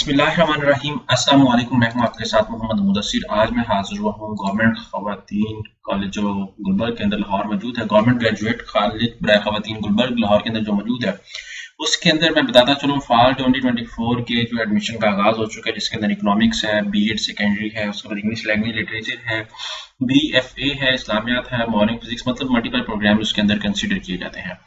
बिस्मिल्लाहिर्रहमानिर्रहीम। अस्सलाम वालेकुम। मैं हूं आपके साथ मोहम्मद मुदस्सिर। आज मैं हाजिर हुआ हूं गवर्नमेंट खवातीन कॉलेज जो गुलबर्ग के अंदर लाहौर मौजूद है, गवर्नमेंट ग्रेजुएट कॉलेज बराए खवातीन गुलबर्ग लाहौर के अंदर जो मौजूद है, उसके अंदर मैं बताता चलूँ फॉल 2024 के जो एडमिशन का आगाज हो चुका है, जिसके अंदर इकोनॉमिक्स है, बीएड सेकेंडरी है, उसके बाद इंग्लिश लैंग्वेज लिटरेचर है, बीएफए है, इस्लामियात है, मॉर्निंग फिजिक्स, मतलब मल्टीपल प्रोग्राम उसके अंदर कंसीडर किए जाते हैं।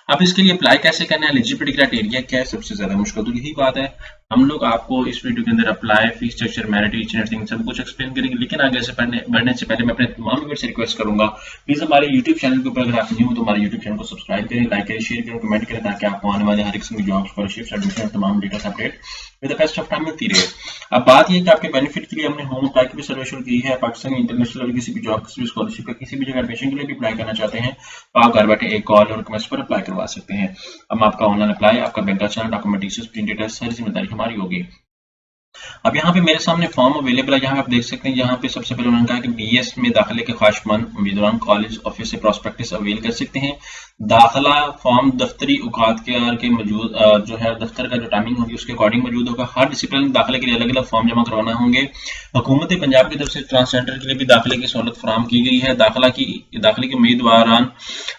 अब इसके लिए अप्लाई कैसे करना है, एलिजिबिलिटी क्राइटेरिया क्या है, सबसे ज्यादा मुश्किल तो यही बात है। हम लोग आपको इस वीडियो के अंदर apply, fees structure, merit, each and everything सब कुछ एक्सप्लेन करेंगे। लेकिन आगे से बढ़ने से पहले मैं अपने तमाम व्यूअर्स से रिक्वेस्ट करूंगा, प्लीज हमारे यूट्यूब चैनल के ऊपर अगर आप न्यू हो तो हमारे यूट्यूब चैनल को सब्सक्राइब करें, लाइक करें, शेयर करें, कमेंट करें, ताकि आपको आने वाले हर किस्म की जॉब, स्कॉलरशिप, एडमिशन, तमाम details update with the best of time मिलती रहे। अब बात यह है कि आपके बेनिफिट के लिए हमने होम अप्लाई की भी सर्वे शुरू की है। पाकिस्तान इंटरनेशनल किसी भी जॉब, किसी भी स्कॉलरशिप का किसी भी जगह एडमिशन के लिए भी अप्लाई करना चाहते हैं तो आप घर बैठे एक कॉल और रिक्वेस्ट पर अप्लाई करवा सकते हैं। हम आपका ऑनलाइन अप्लाई, आपका बैंक का channel, document details, print details, सारी जिम्मेदारी हमारी होगी। अब यहाँ पे मेरे सामने फॉर्म अवेलेबल है, यहाँ पे आप देख सकते हैं। यहाँ पे सबसे पहले उन्होंने कहा कि बीएस में दाखिले के ख्वाहिशमंद उम्मीदवार कॉलेज ऑफिस से प्रॉस्पेक्टस अवेल कर सकते हैं। दाखिला फॉर्म दफ्तरी औकात के मौजूद जो है दफ्तर का जो टाइमिंग होगी उसके अकॉर्डिंग मौजूद होगा। हर डिसिप्लिन दाखिले के लिए अलग अलग फॉर्म जमा करवाना होंगे। हुकूमत पंजाब की तरफ से ट्रांसजेंडर के लिए भी दाखिले की सहूलत फराहम की गई है। दाखिले के उम्मीदवार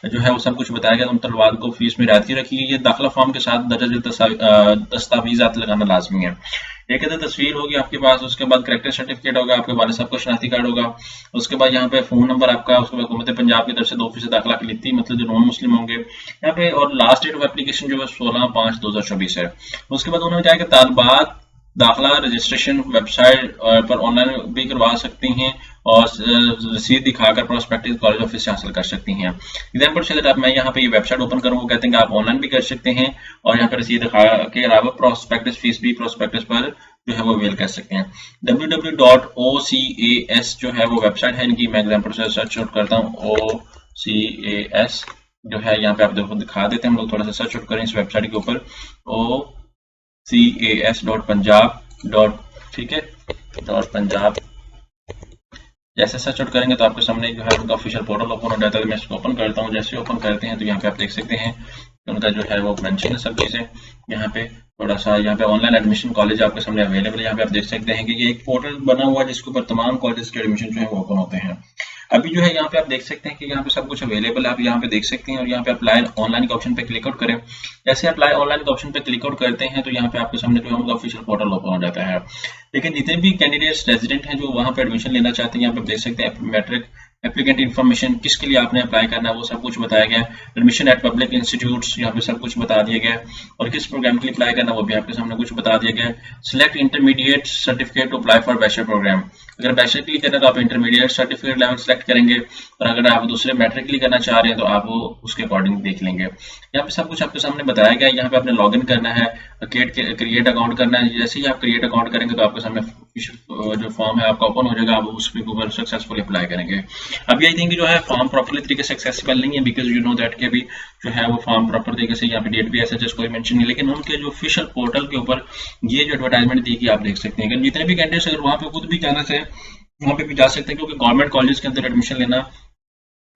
जो है वो सब कुछ बताया गया। उन तलबात को फीस में रियायत रखी गई है। दाखिला फॉर्म के साथ दर्ज दस्तावेजात लगाना लाजमी है। एक तो तस्वीर होगी आपके पास, उसके बाद करेक्टर सर्टिफिकेट होगा, आपके वालिद साहब का शनाख्ती कार्ड होगा, उसके बाद यहाँ पे फोन नंबर आपका, उसके बाद हुकूमत पंजाब की तरफ से 2% दाखिला की लिखती, मतलब जो नॉन मुस्लिम होंगे यहाँ पे, और लास्ट डेट ऑफ एप्लीकेशन जो है 16/5/2024 है। उसके बाद उन्होंने कहा कि तालबात दाखिला रजिस्ट्रेशन वेबसाइट पर ऑनलाइन भी करवा सकती हैं और रसीद दिखाकर प्रोस्पेक्टिव कॉलेज ऑफिस से हासिल कर सकती हैं। एग्जाम्पल से आप मैं यहाँ पे ये वेबसाइट ओपन करूँ, वो कहते हैं कि आप ऑनलाइन भी कर सकते हैं और यहाँ पर रसीद दिखा के अलावा प्रोस्पेक्टिव फीस भी प्रोस्पेक्टिव पर जो है वो अवेल कर सकते हैं। www.ocas जो है वो वेबसाइट है इनकी। मैं एग्जाम्पल से सर्च आउट करता हूँ, OCAS जो है यहाँ पे आप देखो दिखा देते हैं। हम लोग थोड़ा सा सर्च आउट करें इस वेबसाइट के ऊपर, OCAS.punjab. ठीक है, .punjab जैसे सर्च आउट करेंगे तो आपके सामने जो है उनका ऑफिशियल पोर्टल ओपन हो जाता है। मैं इसको ओपन करता हूँ। जैसे ओपन करते हैं तो यहाँ पे आप देख सकते हैं उनका जो है वो मेंशन है सब चीजें। यहाँ पे थोड़ा सा यहाँ पे ऑनलाइन एडमिशन कॉलेज आपके सामने अवेलेबल है। यहाँ पे आप देख सकते हैं कि ये एक पोर्टल बना हुआ है जिसके ऊपर तमाम कॉलेज के एडमिशन जो है वो ओपन होते हैं। अभी जो है यहाँ पे आप देख सकते हैं कि यहाँ पे सब कुछ अवेलेबल है, आप यहाँ पे देख सकते हैं। और यहाँ पे अप्लाई ऑनलाइन के ऑप्शन पे क्लिक आउट करें। जैसे अप्लाई ऑनलाइन के ऑप्शन पे क्लिक आउट करते हैं तो यहाँ पे आपके सामने जो है उनका ऑफिशियल पोर्टल ओपन हो जाता है। लेकिन जितने भी कैंडिडेट्स रेजिडेंट हैं जो वहाँ पे एडमिशन लेना चाहते हैं, यहाँ पे आप देख सकते हैं मैट्रिक एप्लीकेंट इन्फॉर्मेशन, किसके लिए आपने अप्लाई करना है वो सब कुछ बताया गया है। एडमिशन एट पब्लिक इंस्टीट्यूट्स यहाँ पे सब कुछ बता दिया गया है और किस प्रोग्राम के लिए अप्लाई करना है वो भी आपके सामने कुछ बता दिया गया है। Select intermediate certificate to apply for bachelor program. अगर बैचलर के लिए करना है तो आप इंटरमीडिएट सर्टिफिकेट लेवल सेलेक्ट करेंगे, और अगर आप दूसरे मैट्रिक के लिए करना चाह रहे हैं तो आप वो उसके अकॉर्डिंग देख लेंगे। यहाँ पे सब कुछ आपके सामने बताया गया है। यहाँ पे आपने लॉग इन करना है, क्रिएट अकाउंट करना है। जैसे ही आप क्रिएट अकाउंट करेंगे तो आपके सामने जो फॉर्म है आपका ओपन हो जाएगा, आप उसके ऊपर सक्सेसफुली अप्लाई करेंगे। अब यही थिंक जो है फॉर्म प्रॉपरली तरीके से एक्सेसिबल नहीं है, बिकॉज यू नो दैट के भी जो है वो फॉर्म प्रॉपर तरीके से यहाँ पे डेट भी ऐसा जैसे कोई मेंशन नहीं। लेकिन उनके जो ऑफिशियल पोर्टल के ऊपर ये जो एडवर्टाइजमेंट दी कि आप देख सकते हैं कि जितने भी कैंडिडेट्स अगर वहाँ पे खुद भी जाना चाहे वहाँ पे भी जा सकते हैं, क्योंकि गवर्नमेंट कॉलेज के अंदर एडमिशन लेना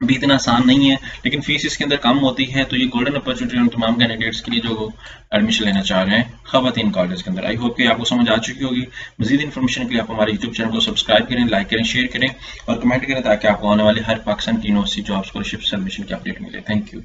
भी इतना आसान नहीं है, लेकिन फीस इसके अंदर कम होती है। तो ये गोल्डन अपॉर्चुनिटी उन तमाम कैंडिडेट्स के लिए जो एडमिशन लेना चाह रहे हैं खवातीन कॉलेज के अंदर। आई होप कि आपको समझ आ चुकी होगी। मजीद इन्फॉर्मेशन के लिए आप हमारे यूट्यूब चैनल को सब्सक्राइब करें, लाइक करें, शेयर करें और कमेंट करें, ताकि आपको आने वाले हर पाकिस्तान की यूनिवर्सिटी जॉब, स्कॉलरशिप, एडमिशन की अपडेट मिले। Thank you.